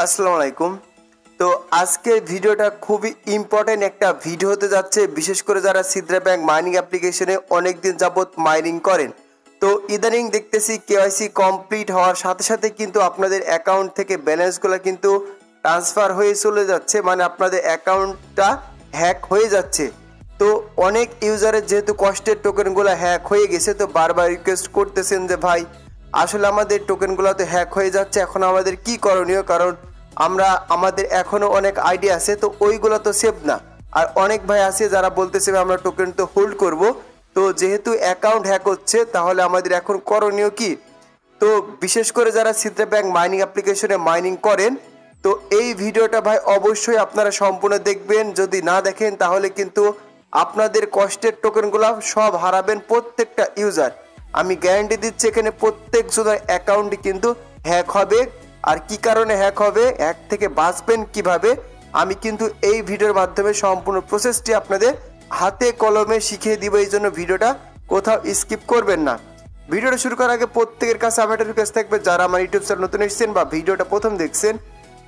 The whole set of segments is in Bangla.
আসসালামু আলাইকুম। তো আজকের ভিডিওটা খুবই ইম্পর্টেন্ট একটা ভিডিও হতে যাচ্ছে, বিশেষ করে যারা সিদ্রা ব্যাংক মাইনিং অ্যাপ্লিকেশনে অনেক দিন যাবত মাইনিং করেন। তো ইদানিং দেখতেছি কেওয়াইসি কমপ্লিট হওয়ার সাথে সাথে কিন্তু আপনাদের অ্যাকাউন্ট থেকে ব্যালেন্সগুলো কিন্তু ট্রান্সফার হয়ে চলে যাচ্ছে, মানে আপনাদের অ্যাকাউন্টটা হ্যাক হয়ে যাচ্ছে। তো অনেক ইউজারের যেহেতু কষ্টের টোকেনগুলো হ্যাক হয়ে গেছে, তো বারবার রিকোয়েস্ট করতেছেন যে ভাই আসলে আমাদের টোকেনগুলো তো হ্যাক হয়ে যাচ্ছে, এখন আমাদের কি করণীয়, কারণ আমাদের এখনও অনেক আইডিয়া আছে তো ওইগুলো তো সেভ না। আর অনেক ভাই আছে যারা বলতেছে আমরা টোকেন তো হোল্ড করব, তো যেহেতু অ্যাকাউন্ট হ্যাক হচ্ছে তাহলে আমাদের এখন করণীয় কি। তো বিশেষ করে যারা সিদ্রা ব্যাংক মাইনিং অ্যাপ্লিকেশনে মাইনিং করেন, তো এই ভিডিওটা ভাই অবশ্যই আপনারা সম্পূর্ণ দেখবেন। যদি না দেখেন তাহলে কিন্তু আপনাদের কষ্টের টোকেনগুলো সব হারাবেন প্রত্যেকটা ইউজার। আমি গ্যারান্টি দিচ্ছি এখানে প্রত্যেক জনের অ্যাকাউন্টই কিন্তু হ্যাক হবে। আর কি কারণে হ্যাক হবে, হ্যাক থেকে বাঁচবেন কিভাবে, আমি কিন্তু এই ভিডিওর মাধ্যমে সম্পূর্ণ প্রসেসটি আপনাদের হাতে কলমে শিখিয়ে দিব। এই জন্য ভিডিওটা কোথাও স্কিপ করবেন না। ভিডিওটা শুরু করার আগে প্রত্যেকের কাছে আমার একটা রিকোয়েস্ট থাকবে, যারা আমার ইউটিউব চ্যানেল নতুন এসেছেন বা ভিডিওটা প্রথম দেখছেন,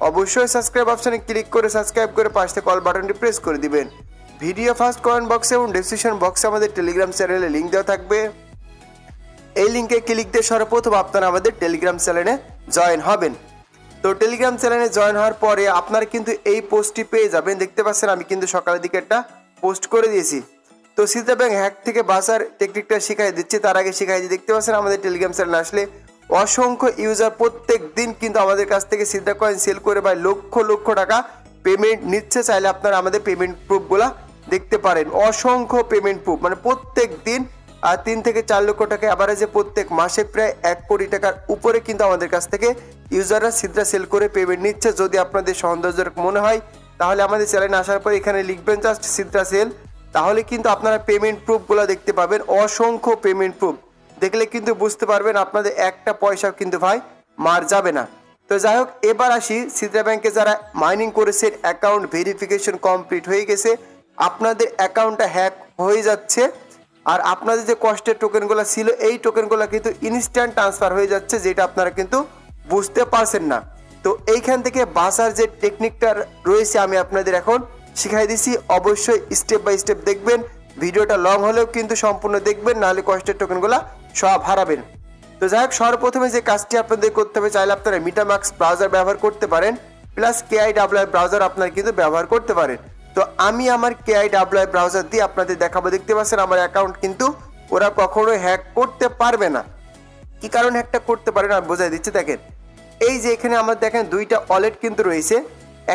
অবশ্যই সাবস্ক্রাইব অপশনে ক্লিক করে সাবস্ক্রাইব করে পাশে থেকে অল বাটনটি প্রেস করে দিবেন। ভিডিও ফার্স্ট কমেন্ট বক্সে এবং ডেসক্রিপশন বক্সে আমাদের টেলিগ্রাম চ্যানেলে লিঙ্ক দেওয়া থাকবে। এই লিঙ্কে ক্লিক দিয়ে সর্বপ্রথম আপনারা আমাদের টেলিগ্রাম চ্যানেলে জয়েন হবেন। তো টেলিগ্রাম চ্যানেলে জয়েন হওয়ার পরে আপনারা কিন্তু এই পোস্টটি পেয়ে যাবেন। দেখতে পাচ্ছেন আমি কিন্তু সকালের দিকে একটা পোস্ট করে দিয়েছি। তো সিদ্রা ব্যাংক হ্যাক থেকে বাঁচার টেকনিকটা শিখাই দিচ্ছি, তার আগে শিখাই দিই। দেখতে পাচ্ছেন আমাদের টেলিগ্রাম চ্যানেলে আসলে অসংখ্য ইউজার প্রত্যেক দিন কিন্তু আমাদের কাছ থেকে সিদ্রা কয়েন সেল করে ভাই লক্ষ লক্ষ টাকা পেমেন্ট নিচ্ছে। চাইলে আপনারা আমাদের পেমেন্ট প্রুফগুলা দেখতে পারেন। অসংখ্য পেমেন্ট প্রুফ, মানে প্রত্যেক দিন 3 থেকে 4 লক্ষ টাকা অ্যাভারেজে প্রত্যেক মাসে প্রায় 1 কোটি টাকার উপরে কিন্তু আমাদের কাছ থেকে ইউজাররা সিদ্রা সেল করে পেমেন্ট নিচ্ছে। যদি আপনাদের সন্দেহজনক মনে হয় তাহলে আমাদের চ্যানেলে আসার পর এখানে লিখবেন জাস্ট সিদ্রা সেল, তাহলে কিন্তু আপনারা পেমেন্ট প্রুফগুলো দেখতে পাবেন। অসংখ্য পেমেন্ট প্রুফ দেখলে কিন্তু বুঝতে পারবেন আপনাদের একটা পয়সাও কিন্তু ভাই মার যাবে না। তো যাই হোক, এবার আসি সিদ্রা ব্যাংকে যারা মাইনিং করেছেন অ্যাকাউন্ট ভেরিফিকেশন কমপ্লিট হয়ে গেছে, আপনাদের অ্যাকাউন্টটা হ্যাক হয়ে যাচ্ছে, আর আপনাদের যে কষ্টের টোকেনগুলো ছিল এই টোকেনগুলো কিন্তু ইনস্ট্যান্ট ট্রান্সফার হয়ে যাচ্ছে, যেটা আপনারা কিন্তু বুঝতে পারছেন না। তো এইখান থেকে বাঁচার যে টেকনিকটা রয়েছে আমি আপনাদের এখন শিখাই দিছি। অবশ্যই স্টেপ বাই স্টেপ দেখবেন, ভিডিওটা লং হলেও কিন্তু সম্পূর্ণ দেখবেন, নাহলে কষ্টের টোকেনগুলো সব হারাবেন। তো যাই হোক, সর্বপ্রথমে যে কাজটি আপনাদের করতে হবে, চাইলে আপনারা মিটামাক্স ব্রাউজার ব্যবহার করতে পারেন, প্লাস KIWI ব্রাউজার আপনারা কিন্তু ব্যবহার করতে পারেন। তো আমি আমার KIWI ব্রাউজার দিয়ে আপনাদের দেখাবো। দেখতে পাচ্ছেন আমার অ্যাকাউন্ট কিন্তু ওরা কখনো হ্যাক করতে পারবে না। কি কারণে হ্যাকটা করতে পারে না আমি বোঝাই দিচ্ছি। দেখেন, এই যে এখানে আমার দেখেন দুইটা ওয়ালেট কিন্তু রয়েছে।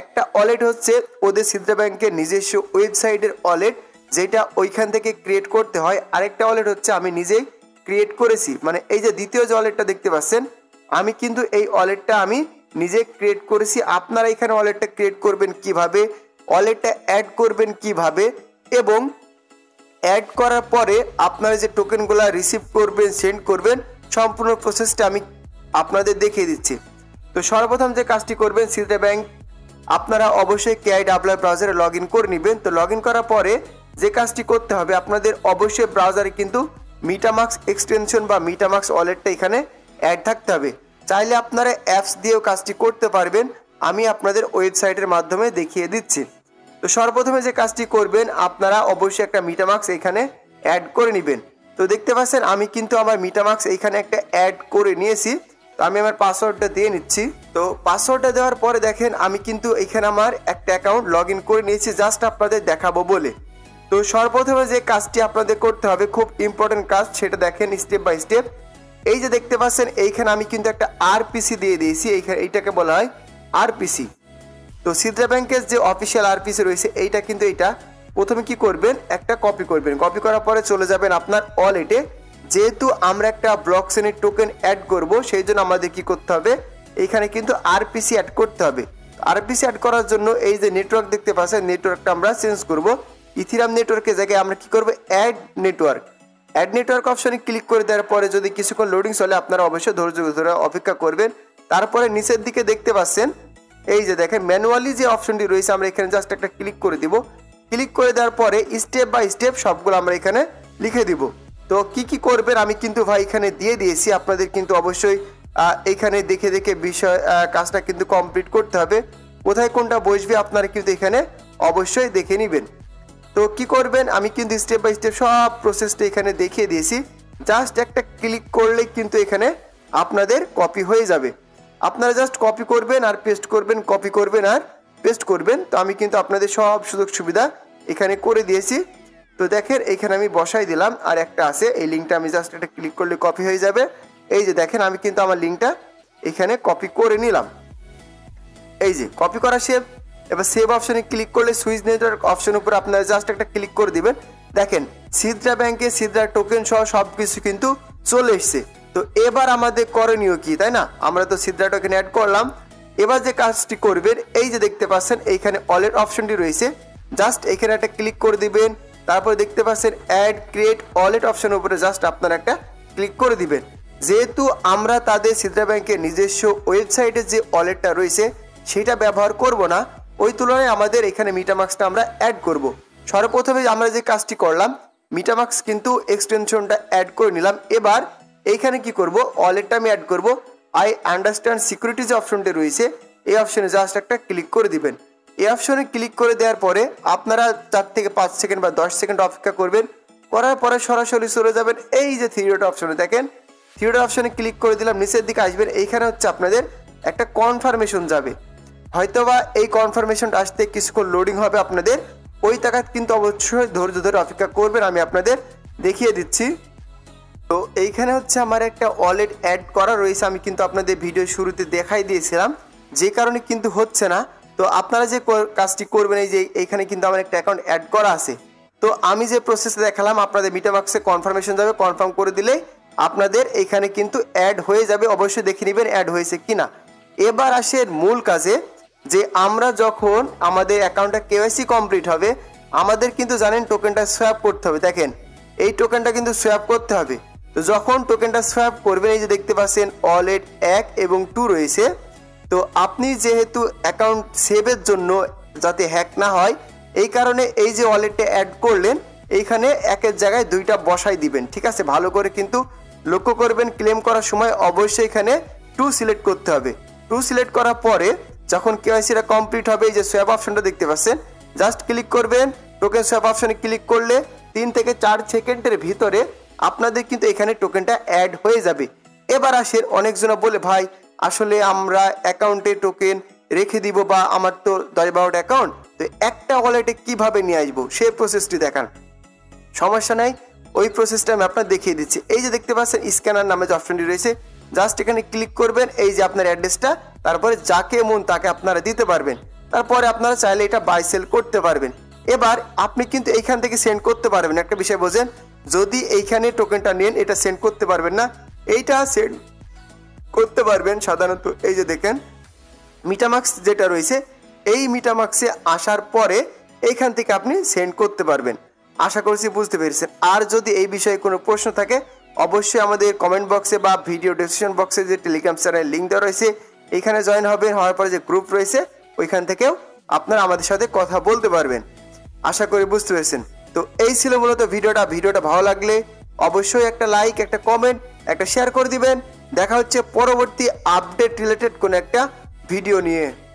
একটা ওয়ালেট হচ্ছে ওদের সিদ্রা ব্যাংকের নিজস্ব ওয়েবসাইটের ওয়ালেট, যেটা ওইখান থেকে ক্রিয়েট করতে হয়। আরেকটা ওয়ালেট হচ্ছে আমি নিজেই ক্রিয়েট করেছি, মানে এই যে দ্বিতীয় যে ওয়ালেটটা দেখতে পাচ্ছেন আমি কিন্তু এই ওয়ালেটটা আমি নিজে ক্রিয়েট করেছি। আপনারা এখানে ওয়ালেটটা ক্রিয়েট করবেন কিভাবে, ওয়ালেটটা অ্যাড করবেন কিভাবে, এবং অ্যাড করার পরে আপনারা যে টোকেনগুলো রিসিভ করবেন সেন্ড করবেন, সম্পূর্ণ প্রসেসটা আমি আপনাদের দেখিয়ে দিচ্ছি। তো সর্বপ্রথম যে কাজটি করবেন, সিদ্রা ব্যাংক আপনারা অবশ্যই KIWI ব্রাউজারে লগ ইন করে নেবেন। তো লগ ইন করার পরে যে কাজটি করতে হবে, আপনাদের অবশ্যই ব্রাউজারে কিন্তু মিটামাক্স এক্সটেনশন বা মিটামাক্স ওয়ালেটটা এখানে অ্যাড থাকতে হবে। চাইলে আপনারা অ্যাপস দিয়েও কাজটি করতে পারবেন, আমি আপনাদের ওয়েবসাইটের মাধ্যমে দেখিয়ে দিচ্ছি। তো সর্বপ্রথমে যে কাজটি করবেন, আপনারা অবশ্যই একটা মিটামাক্স এখানে অ্যাড করে নেবেন। তো দেখতে পাচ্ছেন আমি কিন্তু আমার মিটামাক্স এখানে একটা অ্যাড করে নিয়েছি। তো আমি আমার পাসওয়ার্ডটা দিয়ে নিচ্ছি। তো পাসওয়ার্ডটা দেওয়ার পরে দেখেন আমি কিন্তু এখানে আমার একটা অ্যাকাউন্ট লগ ইন করে নিয়েছি, জাস্ট আপনাদের দেখাবো বলে। তো সর্বপ্রথমে যে কাজটি আপনাদের করতে হবে, খুব ইম্পর্টেন্ট কাজ, সেটা দেখেন স্টেপ বাই স্টেপ। এই যে দেখতে পাচ্ছেন এইখানে আমি কিন্তু একটা RPC দিয়ে দিয়েছি, এইটাকে বলা হয় RPC। তো সিদ্রা ব্যাংকের যে অফিসিয়াল RPC রয়েছে এইটা কিন্তু এইটা প্রথমে কি করবেন, একটা কপি করবেন। কপি করার পরে চলে যাবেন আপনার ওয়ালেটে। যেহেতু আমরা একটা ব্লক চেইনের টোকেন অ্যাড করব, সেই জন্য আমাদের কি করতে হবে, এইখানে কিন্তু RPC অ্যাড করতে হবে। RPC অ্যাড করার জন্য এই যে নেটওয়ার্ক দেখতে পাচ্ছেন, নেটওয়ার্কটা আমরা চেঞ্জ করব। ইথিরাম নেটওয়ার্কের জায়গায় আমরা কি করব, অ্যাড নেটওয়ার্ক অপশনে ক্লিক করে দেওয়ার পরে যদি কিছুক্ষণ লোডিং চলে, আপনারা অবশ্যই ধৈর্য ধরে অপেক্ষা করবেন। তারপরে নিচের দিকে দেখতে পাচ্ছেন এই যে দেখেন ম্যানুয়ালি যে অপশনটি রয়েছে, আমরা এখানে জাস্ট একটা ক্লিক করে দিব। ক্লিক করে দেওয়ার পরে স্টেপ বাই স্টেপ সবগুলো আমরা এখানে লিখে দিব। তো কি কি করবেন আমি কিন্তু ভাই এখানে দিয়ে দিয়েছি, আপনাদের কিন্তু অবশ্যই এখানে দেখে দেখে বিষয় কাজটা কিন্তু কমপ্লিট করতে হবে। কোথায় কোনটা বসবে আপনারা কিন্তু এখানে অবশ্যই দেখে নেবেন। তো কি করবেন, আমি কিন্তু স্টেপ বাই স্টেপ সব প্রসেসটা এখানে দেখিয়ে দিয়েছি। জাস্ট একটা ক্লিক করলে কিন্তু এখানে আপনাদের কপি হয়ে যাবে। আপনারা জাস্ট কপি করবেন আর পেস্ট করবেন, কপি করবেন আর পেস্ট করবেন। তো আমি কিন্তু আপনাদের সব সুযোগ সুবিধা এখানে করে দিয়েছি। তো দেখেন এখানে আমি বসাই দিলাম, আর একটা আছে এই লিঙ্কটা আমি জাস্ট এটা ক্লিক করলে কপি হয়ে যাবে। এই যে দেখেন আমি কিন্তু আমার লিঙ্কটা এখানে কপি করে নিলাম। এই যে কপি করা সেভ। এবার সেভ অপশনে ক্লিক করলে সুইচ নেটওয়ার্ক অপশন উপরে আপনারা জাস্ট একটা ক্লিক করে দিবেন। দেখেন সিদ্রা ব্যাংকে সিদ্রা টোকেন সহ সব কিছু কিন্তু চলে এসছে। তো এবার আমাদের করণীয় কি, তাই না? আমরা তো সিদ্রা টোকেন অ্যাড করলাম। এবার যে কাজটি করবেন, এই যে দেখতে পাচ্ছেন এইখানে ওয়ালেট অপশনটি রয়েছে, জাস্ট এখানে একটা ক্লিক করে দিবেন। তারপর দেখতে পাচ্ছেন অ্যাড ক্রিয়েট ওয়ালেট অপশন উপরে জাস্ট আপনারা একটা ক্লিক করে দিবেন। যেহেতু আমরা তাদের সিদ্রা ব্যাংকের নিজস্ব ওয়েবসাইটে যে ওয়ালেটটা রয়েছে সেটা ব্যবহার করব না, ওই তুলনায় আমাদের এখানে মিটামাক্সটা আমরা অ্যাড করব। সর্বপ্রথমে আমরা যে কাজটি করলাম, মিটামাক্স কিন্তু এক্সটেনশনটা অ্যাড করে নিলাম। এবার এইখানে কি করব, ওয়ালেটটা আমি অ্যাড করব। আই আন্ডারস্ট্যান্ড সিকিউরিটি যে অপশনটি রয়েছে এই অপশনে জাস্ট একটা ক্লিক করে দিবেন। এই অপশনে ক্লিক করে দেওয়ার পরে আপনারা 4 থেকে 5 সেকেন্ড বা 10 সেকেন্ড অপেক্ষা করবেন। করার পরে সরাসরি চলে যাবেন এই যে থ্রি ডট অপশনে, দেখেন থ্রি ডট অপশনে ক্লিক করে দিলাম, নিচের দিকে আসবেন। এইখানে হচ্ছে আপনাদের একটা কনফার্মেশন যাবে, হয়তোবা এই কনফার্মেশনটা আসতে কিছুক্ষণ লোডিং হবে আপনাদের। ওই টাকা কিন্তু অবশ্যই ধৈর্য ধরে অপেক্ষা করবেন, আমি আপনাদের দেখিয়ে দিচ্ছি। তো এইখানে হচ্ছে আমার একটা ওয়ালেট অ্যাড করা রয়েছে, আমি কিন্তু আপনাদের ভিডিও শুরুতে দেখাই দিয়েছিলাম, যে কারণে কিন্তু হচ্ছে না। তো আপনারা যে কাজটি করবেন, এই যে এইখানে কিন্তু আমার একটা অ্যাকাউন্ট অ্যাড করা আছে। তো আমি যে প্রসেস দেখালাম, আপনাদের মিটামাক্সে কনফার্মেশন যাবে, কনফার্ম করে দিলেই আপনাদের এখানে কিন্তু অ্যাড হয়ে যাবে। অবশ্যই দেখে নেবেন অ্যাড হয়েছে কিনা। এবার আসে মূল কাজে, যে আমরা যখন আমাদের অ্যাকাউন্টটা কেওয়াইসি কমপ্লিট হবে, আমাদের কিন্তু জানেন টোকেনটা সোয়াপ করতে হবে। দেখেন এই টোকেনটা কিন্তু সোয়াপ করতে হবে। তো যখন টোকেনটা সোয়াপ করবেন, এই যে দেখতে পাচ্ছেন ওয়ালেট 1 এবং 2 রয়েছে। তো আপনি যেহেতু অ্যাকাউন্ট সেভের জন্য যাতে হ্যাক না হয়, এই কারণে এই যে ওয়ালেটটা অ্যাড করলেন, এইখানে একের জায়গায় 2টা বসাই দিবেন। ঠিক আছে, ভালো করে কিন্তু লক্ষ্য করবেন। ক্লেম করার সময় অবশ্যই এখানে 2 সিলেক্ট করতে হবে। 2 সিলেক্ট করার পরে যখন কেওয়াইসিটা কমপ্লিট হবে, এই যে সোয়াপ অপশনটা দেখতে পাচ্ছেন, জাস্ট ক্লিক করবেন। টোকেন সোয়াপ অপশনে ক্লিক করলে 3 থেকে 4 সেকেন্ডের ভিতরে আপনাদের কিন্তু এখানে টোকেনটা অ্যাড হয়ে যাবে। এবার আসেন, অনেকজন বলে ভাই আসলে আমরা অ্যাকাউন্টে টোকেন রেখে দিব, বা আমার তো 10-12টা অ্যাকাউন্ট, তো একটা ওয়ালেটে কিভাবে নিয়ে আসবো সেই প্রসেসটি দেখান। সমস্যা নাই, ওই প্রসেসটা আমি আপনার দেখিয়ে দিচ্ছি। এই যে দেখতে পাচ্ছেন স্ক্যানার নামে যে অপশনটি রয়েছে, জাস্ট এখানে ক্লিক করবেন। এই যে আপনার অ্যাড্রেসটা, তারপরে যাকে মন তাকে আপনারা দিতে পারবেন। তারপরে আপনারা চাইলে এটা বাই সেল করতে পারবেন। এবার আপনি কিন্তু এইখান থেকে সেন্ড করতে পারবেন। একটা বিষয় বোঝেন, যদি এইখানে টোকেনটা নেন, এটা সেন্ড করতে পারবেন না, এইটা সেন্ড করতে পারবেন সাধারণত এই যে দেখেন মিটামাক্স যেটা রয়েছে, এই মিটামাক্সে আসার পরে এইখান থেকে আপনি সেন্ড করতে পারবেন। আশা করছি বুঝতে পেরেছেন। আর যদি এই বিষয়ে কোনো প্রশ্ন থাকে, অবশ্যই আমাদের কমেন্ট বক্সে বা ভিডিও ডেসক্রিপশন বক্সে যে টেলিগ্রাম চ্যানেল লিঙ্ক দেওয়া রয়েছে, এখানে জয়েন হবেন। হওয়ার পরে যে গ্রুপ রয়েছে, ওইখান থেকেও আপনারা আমাদের সাথে কথা বলতে পারবেন। আশা করি বুঝতে পেরেছেন। তো এই ছিল মূলত ভিডিওটা ভালো লাগলে অবশ্যই একটা লাইক, একটা কমেন্ট, একটা শেয়ার করে দিবেন। দেখা হচ্ছে পরবর্তী আপডেট রিলেটেড কোনো একটা ভিডিও নিয়ে।